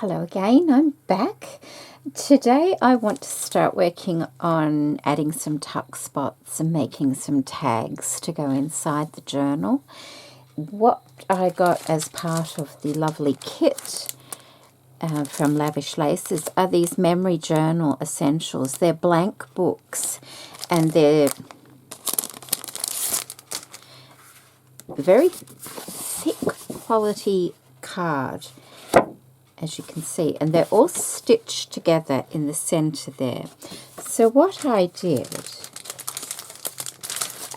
Hello again, I'm back. Today I want to start working on adding some tuck spots and making some tags to go inside the journal. What I got as part of the lovely kit from Lavish Laces are these memory journal essentials. They're blank books and they're very thick quality card, as you can see, and they're all stitched together in the center there. So what I did,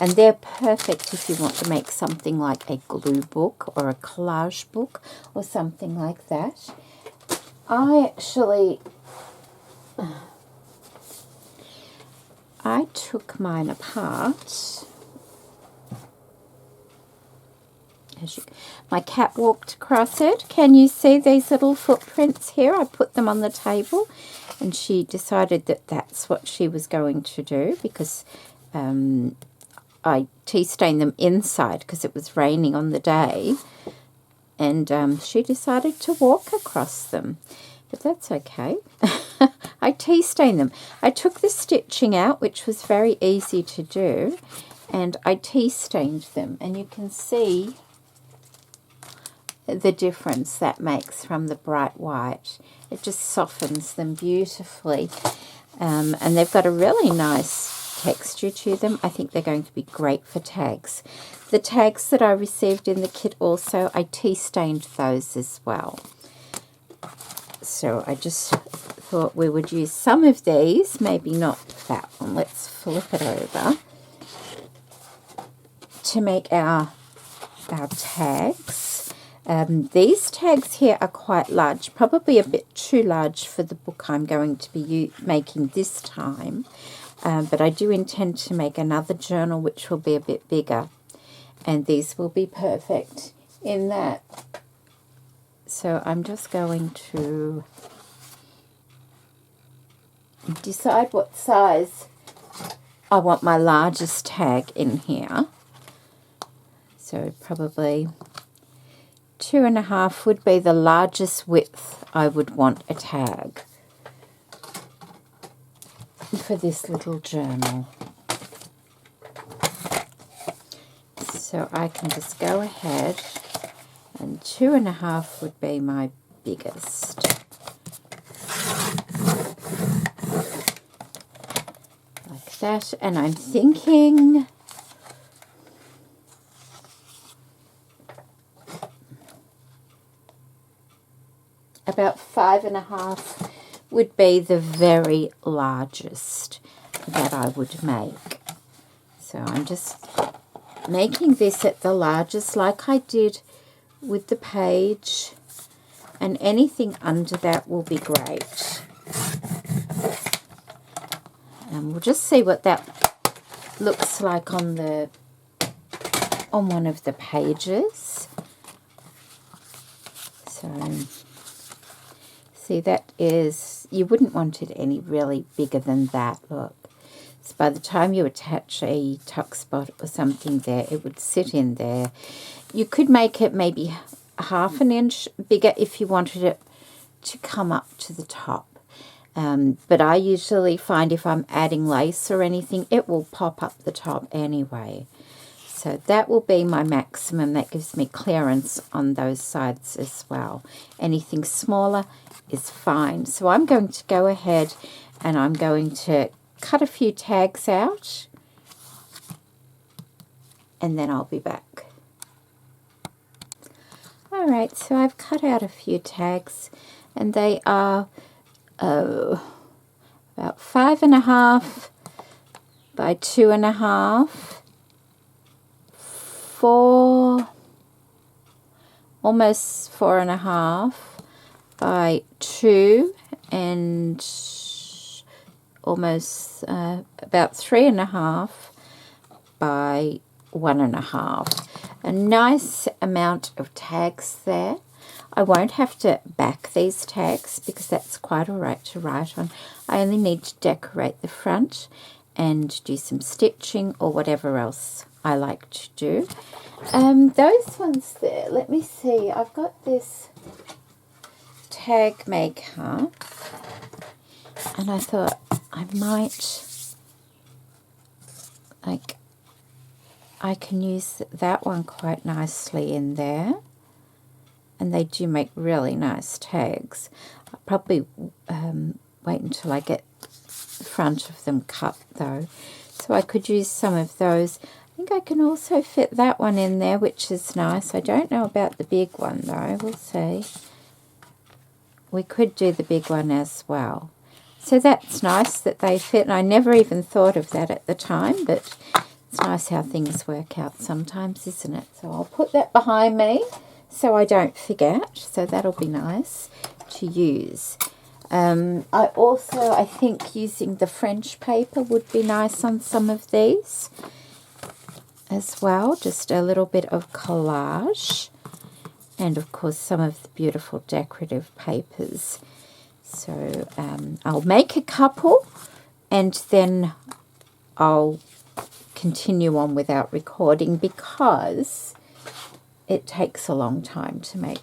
and they're perfect if you want to make something like a glue book or a collage book or something like that. I took mine apart. My cat walked across it. Can you see these little footprints here? I put them on the table and she decided that that's what she was going to do because I tea stained them inside because it was raining on the day, and she decided to walk across them, but that's okay. I tea stained them. I took the stitching out, which was very easy to do, and I tea stained them, and you can see the difference that makes from the bright white. It just softens them beautifully, and they've got a really nice texture to them. I think they're going to be great for tags. The tags that I received in the kit also, I tea stained those as well. So I just thought we would use some of these, maybe not that one. Let's flip it over to make our tags. These tags here are quite large, probably a bit too large for the book I'm going to be making this time, but I do intend to make another journal which will be a bit bigger, and these will be perfect in that. So I'm just going to decide what size I want my largest tag in here. So probably 2.5 would be the largest width I would want a tag for this little journal. So I can just go ahead, and 2.5 would be my biggest. Like that, and I'm thinking about 5.5 would be the very largest that I would make. So I'm just making this at the largest like I did with the page, and anything under that will be great. And we'll just see what that looks like on one of the pages. So see, that is, you wouldn't want it any really bigger than that, look. So by the time you attach a tuck spot or something there, it would sit in there. You could make it maybe 1/2 inch bigger if you wanted it to come up to the top. But I usually find if I'm adding lace or anything, it will pop up the top anyway. So that will be my maximum. That gives me clearance on those sides as well. Anything smaller is fine. So I'm going to go ahead and I'm going to cut a few tags out, and then I'll be back. Alright, so I've cut out a few tags, and they are about 5.5 by 2.5, 4, almost 4.5 by 2, and almost about 3.5 by 1.5. A nice amount of tags there. I won't have to back these tags because that's quite alright to write on. I only need to decorate the front and do some stitching or whatever else I like to do. Those ones there, let me see, I've got this tag maker, and I thought I might, like, I can use that one quite nicely in there, and they do make really nice tags. I'll probably wait until I get the front of them cut though, so I could use some of those. I think I can also fit that one in there, which is nice. I don't know about the big one though, we'll see. We could do the big one as well. So that's nice that they fit, and I never even thought of that at the time, but it's nice how things work out sometimes, isn't it? So I'll put that behind me so I don't forget. So that'll be nice to use. I think using the French paper would be nice on some of these as well. Just a little bit of collage. And of course some of the beautiful decorative papers. So I'll make a couple and then I'll continue on without recording because it takes a long time to make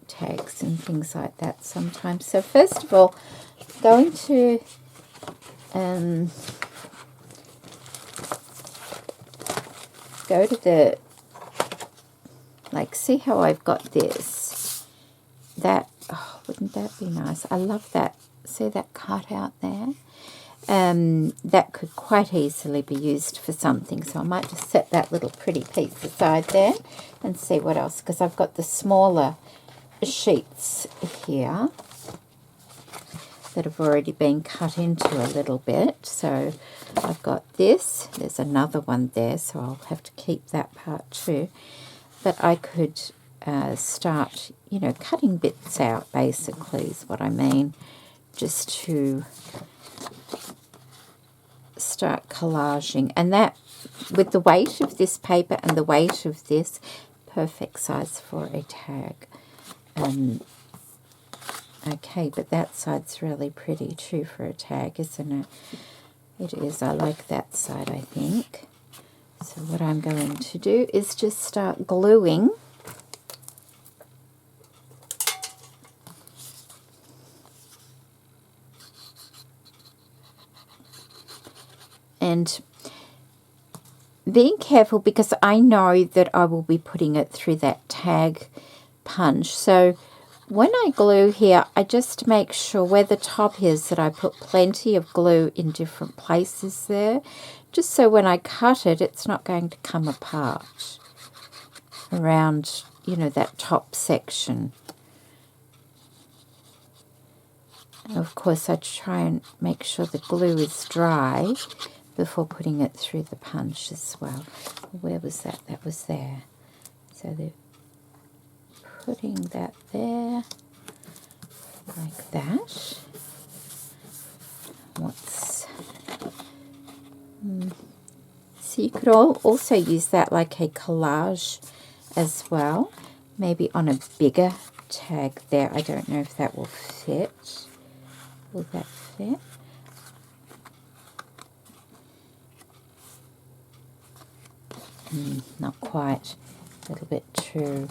tags and things like that sometimes. So first of all, I'm going to go to the, like, see how I've got this, that, oh, wouldn't that be nice? I love that. See that cut out there? That could quite easily be used for something, so I might just set that little pretty piece aside there and see what else, because I've got the smaller sheets here that have already been cut into a little bit. So I've got this, there's another one there, so I'll have to keep that part too. But I could start, you know, cutting bits out, basically is what I mean, just to start collaging. And that, with the weight of this paper and the weight of this, perfect size for a tag. Okay, but that side's really pretty too for a tag, isn't it? It is. I like that side, I think. So what I'm going to do is just start gluing. And being careful, because I know that I will be putting it through that tag punch. So when I glue here, I just make sure where the top is that I put plenty of glue in different places there, just so when I cut it, it's not going to come apart around, you know, that top section. And of course, I try and make sure the glue is dry before putting it through the punch as well. Where was that? That was there. So they're putting that there, like that. So you could also use that like a collage as well, maybe on a bigger tag there. I don't know if that will fit. Will that fit? Not quite. A little bit too.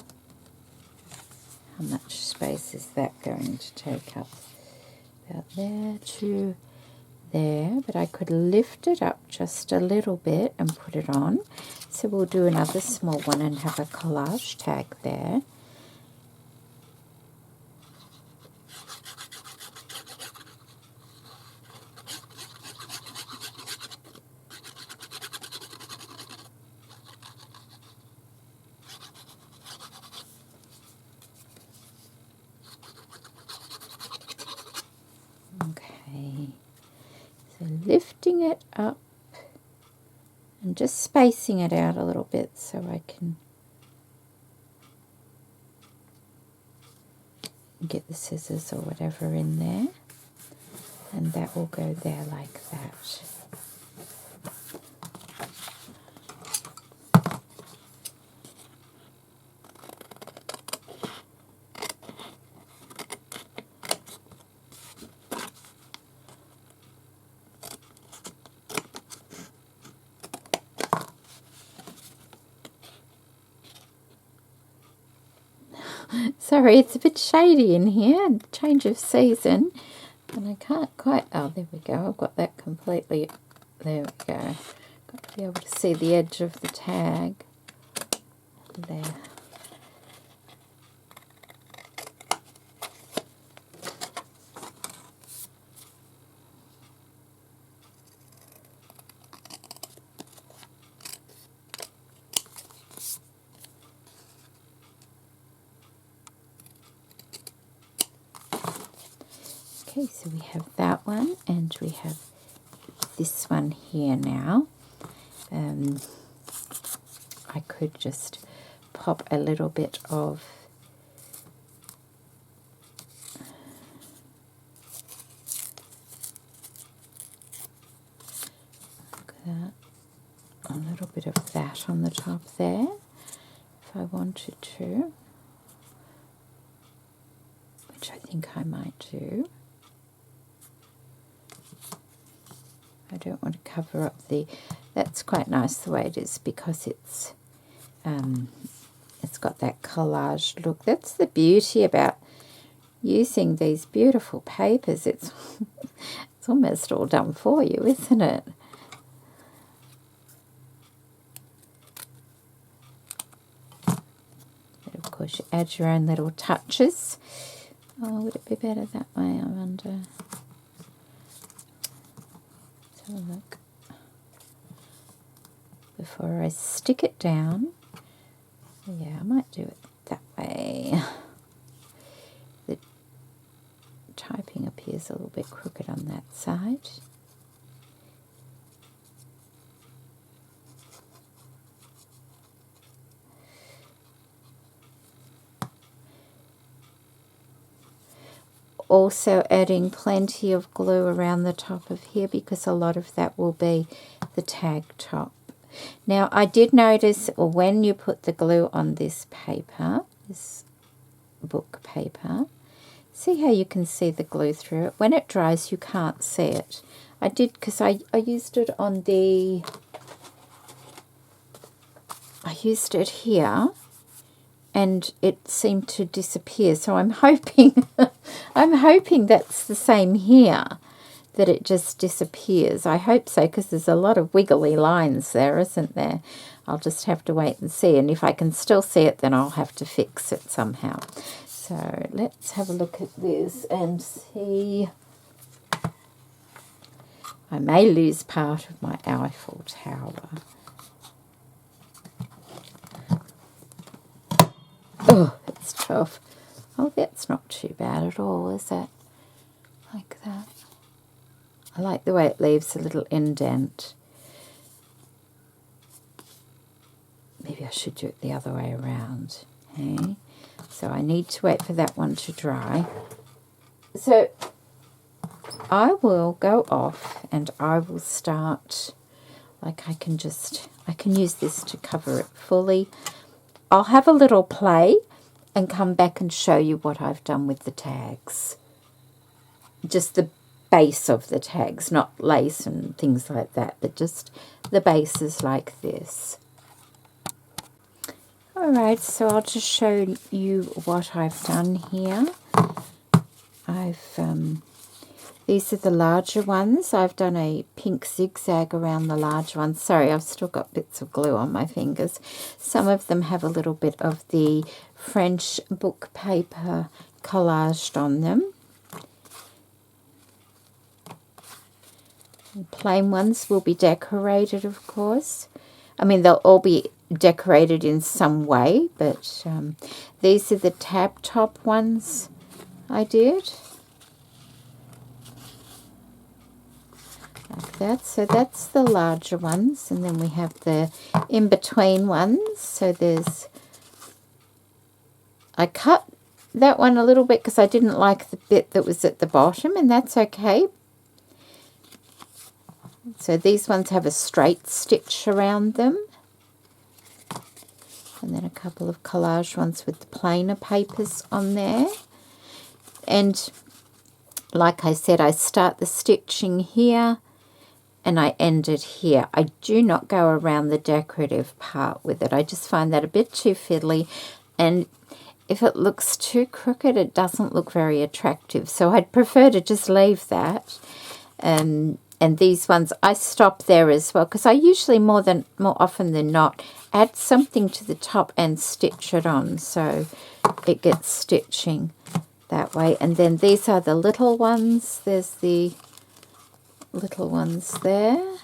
How much space is that going to take up? About there to there, but I could lift it up just a little bit and put it on. So we'll do another small one and have a collage tag there. Okay, so lifting it up and just spacing it out a little bit so I can get the scissors or whatever in there, and that will go there like that. Sorry, it's a bit shady in here. Change of season. And I can't quite... Oh, there we go. I've got that completely... There we go. Got to be able to see the edge of the tag. There. Okay, so we have that one, and we have this one here now. I could just pop a little bit of that, a little bit of that on the top there, if I wanted to, which I think I might do. I don't want to cover up the... That's quite nice the way it is because it's got that collage look. That's the beauty about using these beautiful papers. It's it's almost all done for you, isn't it? But of course, you add your own little touches. Oh, would it be better that way? I wonder. Let's have a look. Before I stick it down, yeah, I might do it that way. The typing appears a little bit crooked on that side. Also adding plenty of glue around the top of here because a lot of that will be the tag top. Now I did notice when you put the glue on this paper, this book paper, see how you can see the glue through it? When it dries you can't see it. I did because I used it on the, I used it here and it seemed to disappear. So I'm hoping, I'm hoping that's the same here, that it just disappears. I hope so, because there's a lot of wiggly lines there, isn't there? I'll just have to wait and see, and if I can still see it, then I'll have to fix it somehow. So let's have a look at this and see. I may lose part of my Eiffel Tower. Oh, it's tough. Oh, that's not too bad at all, is it? Like that. I like the way it leaves a little indent. Maybe I should do it the other way around. Okay? So I need to wait for that one to dry. So I will go off and I will start, like I can use this to cover it fully. I'll have a little play and come back and show you what I've done with the tags. Just the base of the tags, not lace and things like that, but just the bases like this. Alright, so I'll just show you what I've done here. These are the larger ones. I've done a pink zigzag around the large ones. Sorry, I've still got bits of glue on my fingers. Some of them have a little bit of the French book paper collaged on them. Plain ones will be decorated, of course. I mean, they'll all be decorated in some way, but these are the tab top ones I did. Like that. So that's the larger ones, and then we have the in-between ones. So there's... I cut that one a little bit because I didn't like the bit that was at the bottom, and that's okay. So these ones have a straight stitch around them. And then a couple of collage ones with the plainer papers on there. And like I said, I start the stitching here and I end it here. I do not go around the decorative part with it. I just find that a bit too fiddly. And if it looks too crooked, it doesn't look very attractive. So I'd prefer to just leave that. And these ones, I stop there as well, because I usually more often than not add something to the top and stitch it on, so it gets stitching that way. And then these are the little ones. There's the little ones there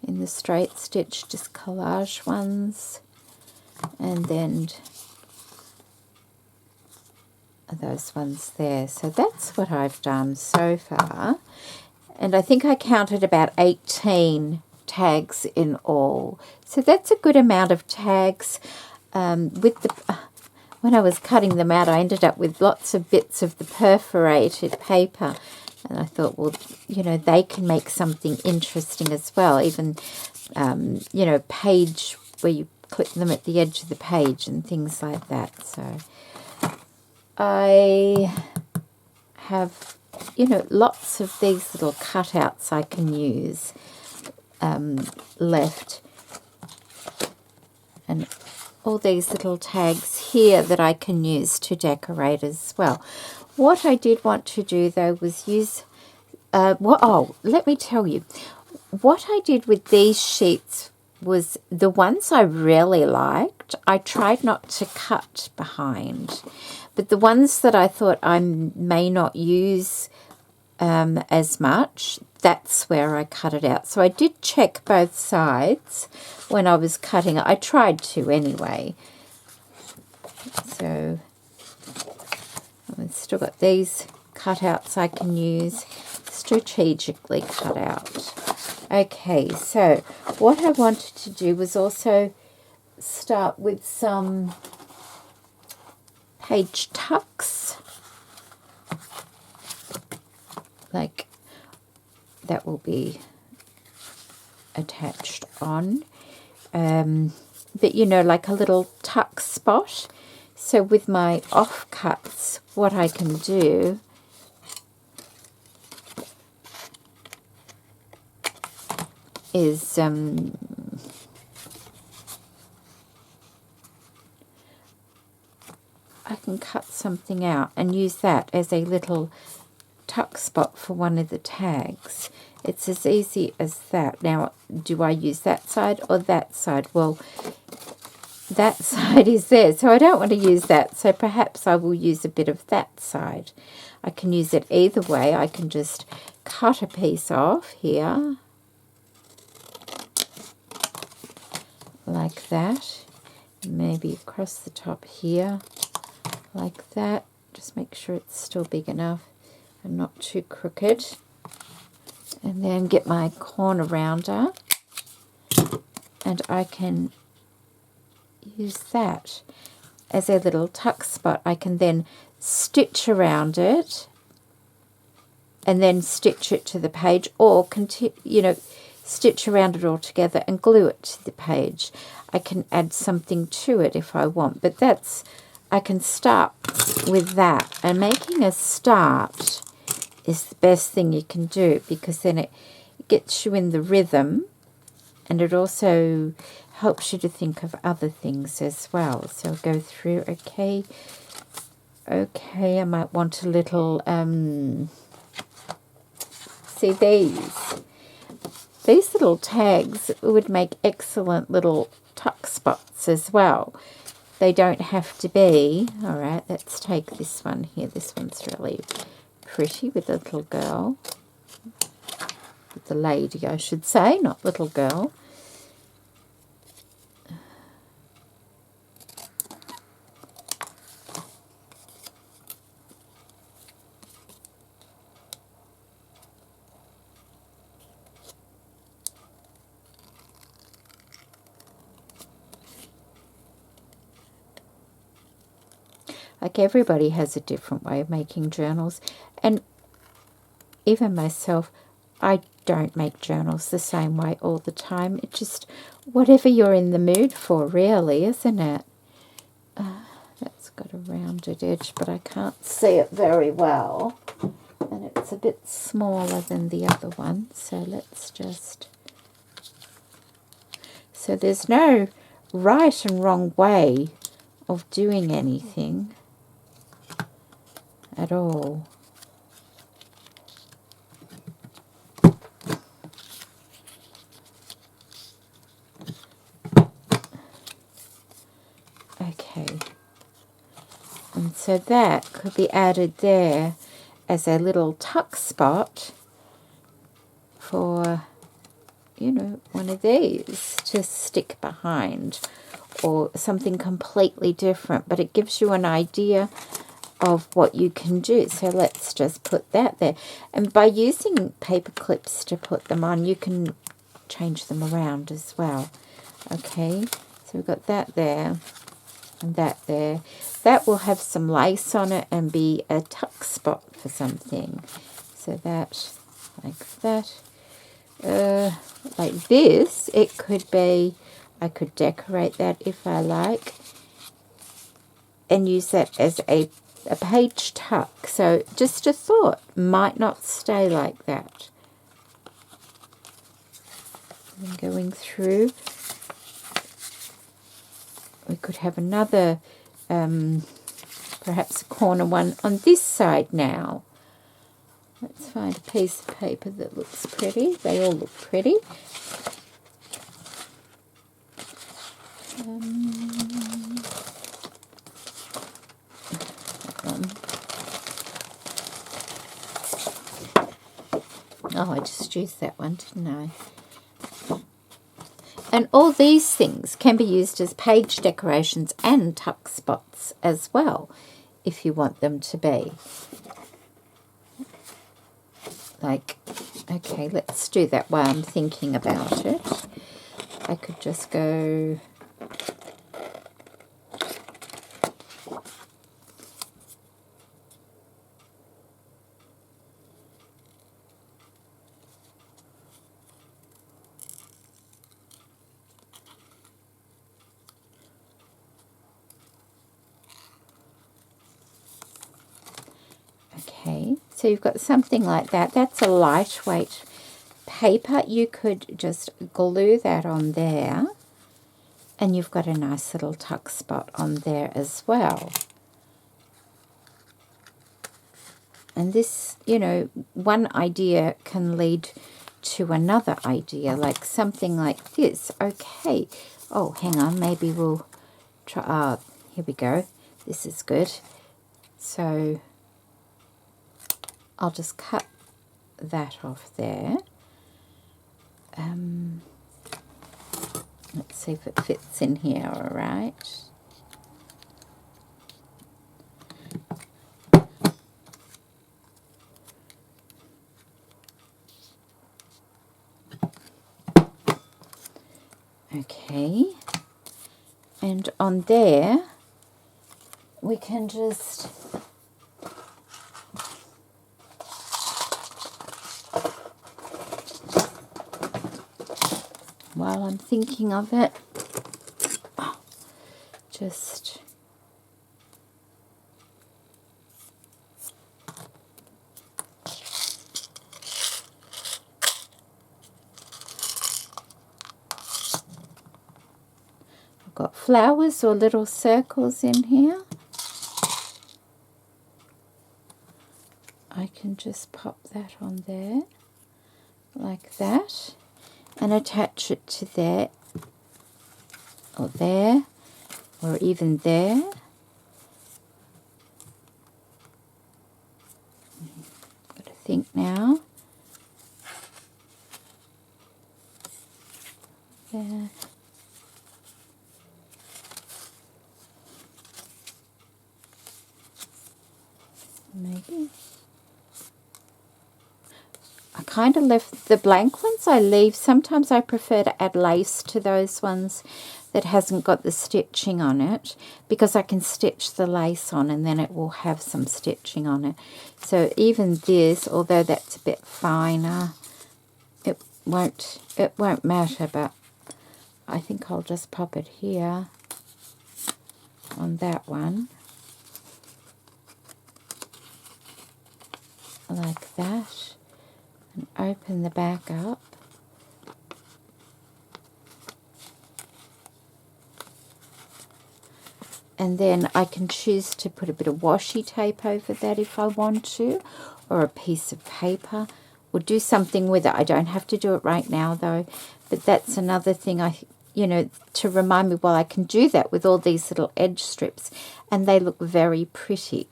in the straight stitch, just collage ones, and then those ones there. So that's what I've done so far, and I think I counted about 18 tags in all, so that's a good amount of tags. With the when I was cutting them out, I ended up with lots of bits of the perforated paper, and I thought, well, you know, they can make something interesting as well, even you know, page where you clip them at the edge of the page and things like that. So I have, you know, lots of these little cutouts I can use left, and all these little tags here that I can use to decorate as well. What I did want to do though was use, let me tell you, what I did with these sheets was the ones I really liked, I tried not to cut behind. But the ones that I thought I may not use as much, that's where I cut it out. So I did check both sides when I was cutting it. I tried to anyway. So I've still got these cutouts I can use, strategically cut out. Okay, so what I wanted to do was also start with some page tucks, like that will be attached on, but you know, like a little tuck spot. So with my offcuts, what I can do is I can cut something out and use that as a little tuck spot for one of the tags. It's as easy as that. Now, do I use that side or that side? Well, that side is there, so I don't want to use that, so perhaps I will use a bit of that side. I can use it either way. I can just cut a piece off here, like that, maybe across the top here, like that. Just make sure it's still big enough and not too crooked. And then get my corner rounder, and I can use that as a little tuck spot. I can then stitch around it and then stitch it to the page, or you know, stitch around it all together and glue it to the page. I can add something to it if I want, but that's, I can start with that, and making a start is the best thing you can do, because then it gets you in the rhythm, and it also helps you to think of other things as well. So I'll go through, okay, I might want a little, see these little tags would make excellent little tuck spots as well. They don't have to be, all right, let's take this one here. This one's really pretty with the little girl, with the lady, I should say, not little girl. Like, everybody has a different way of making journals, and even myself, I don't make journals the same way all the time. It's just whatever you're in the mood for, really, isn't it? That's got a rounded edge, but I can't see it very well, and it's a bit smaller than the other one, so let's just... So there's no right and wrong way of doing anything at all. Okay, and so that could be added there as a little tuck spot for, you know, one of these to stick behind, or something completely different, but it gives you an idea of what you can do. So let's just put that there, and by using paper clips to put them on, you can change them around as well. Okay, so we've got that there and that there. That will have some lace on it and be a tuck spot for something. So that, like that, like this, it could be, I could decorate that if I like, and use that as a page tuck. So just a thought, might not stay like that. And going through, we could have another, perhaps a corner one on this side now. Let's find a piece of paper that looks pretty. They all look pretty. Oh, I just used that one, didn't I? And all these things can be used as page decorations and tuck spots as well, if you want them to be. Like, okay, let's do that while I'm thinking about it. I could just go... Okay, so you've got something like that. That's a lightweight paper. You could just glue that on there, and you've got a nice little tuck spot on there as well. And this, you know, one idea can lead to another idea, like something like this. Okay, oh, hang on, maybe we'll try, here we go. This is good. So I'll just cut that off there. Let's see if it fits in here all right. Okay, and on there we can just while I'm thinking of it, just I've got flowers or little circles in here. I can just pop that on there like that and attach it to there or there or even there. Got to think now. There. Maybe. I kind of left the blank ones I leave. Sometimes I prefer to add lace to those ones that hasn't got the stitching on it, because I can stitch the lace on and then it will have some stitching on it. So even this, although that's a bit finer, it won't matter, but I think I'll just pop it here on that one. Like that, and open the back up. And then I can choose to put a bit of washi tape over that if I want to, or a piece of paper, or do something with it. I don't have to do it right now though, but that's another thing to remind me, well, I can do that with all these little edge strips, and they look very pretty.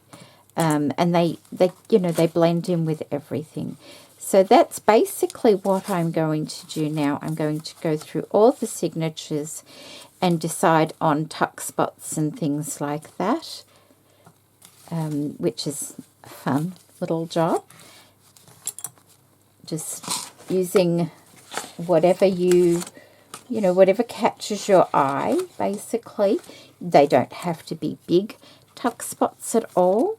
And they blend in with everything. So that's basically what I'm going to do now. I'm going to go through all the signatures and decide on tuck spots and things like that, which is a fun little job. Just using whatever whatever catches your eye, basically. They don't have to be big tuck spots at all.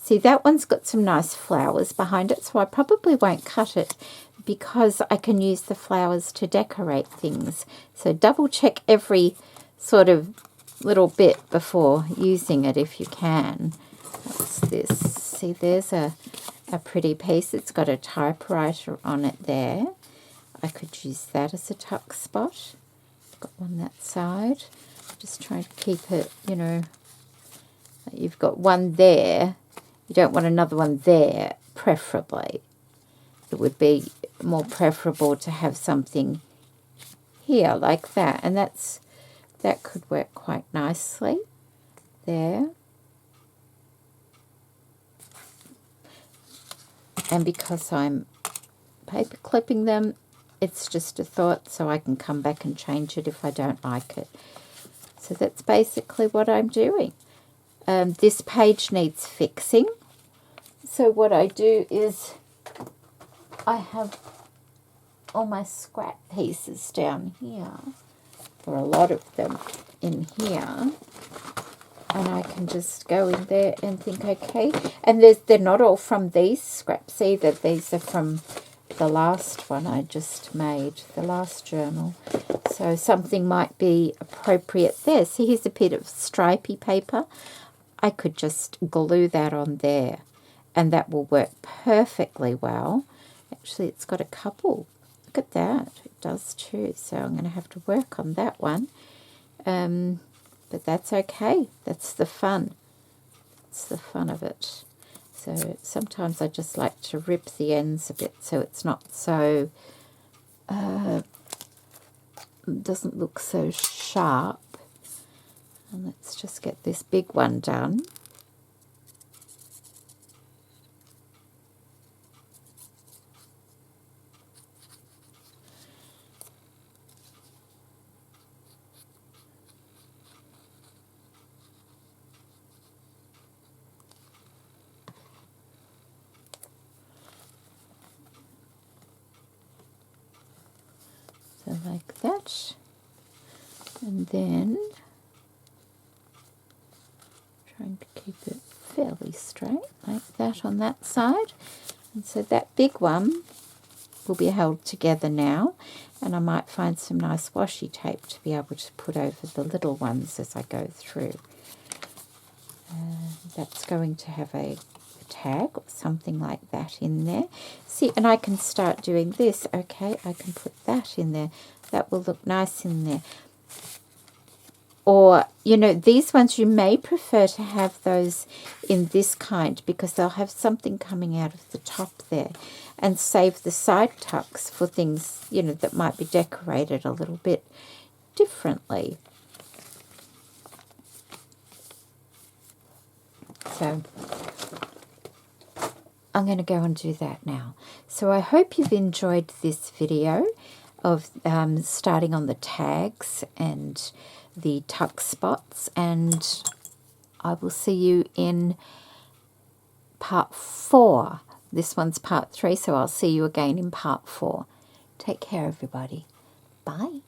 See, that one's got some nice flowers behind it, so I probably won't cut it because I can use the flowers to decorate things. So double check every sort of little bit before using it if you can. What's this? See, there's a pretty piece. It's got a typewriter on it there. I could use that as a tuck spot. Got one that side. Just trying to keep it, you've got one there. You don't want another one there, preferably. It would be more preferable to have something here like that. And that could work quite nicely there. And because I'm paper clipping them, it's just a thought, so I can come back and change it if I don't like it. So that's basically what I'm doing. This page needs fixing. So what I do is I have all my scrap pieces down here, or a lot of them in here. And I can just go in there and think, okay. And they're not all from these scraps either. These are from the last one I just made, the last journal. So something might be appropriate there. So here's a bit of stripy paper. I could just glue that on there, and that will work perfectly well. Actually, it's got a couple. Look at that. It does too. So I'm going to have to work on that one. But that's okay. That's the fun. It's the fun of it. So sometimes I just like to rip the ends a bit so it's not so, doesn't look so sharp. And let's just get this big one done. So like that. And then trying to keep it fairly straight, like that on that side. And so that big one will be held together now, and I might find some nice washi tape to be able to put over the little ones as I go through. That's going to have a tag or something like that in there. See, and I can start doing this. Okay, I can put that in there. That will look nice in there. Or, these ones, you may prefer to have those in this kind because they'll have something coming out of the top there, and save the side tucks for things, that might be decorated a little bit differently. So I'm going to go and do that now. So I hope you've enjoyed this video of starting on the tags and the tuck spots, and I will see you in part 4. This one's part 3, so I'll see you again in part 4. Take care, everybody. Bye.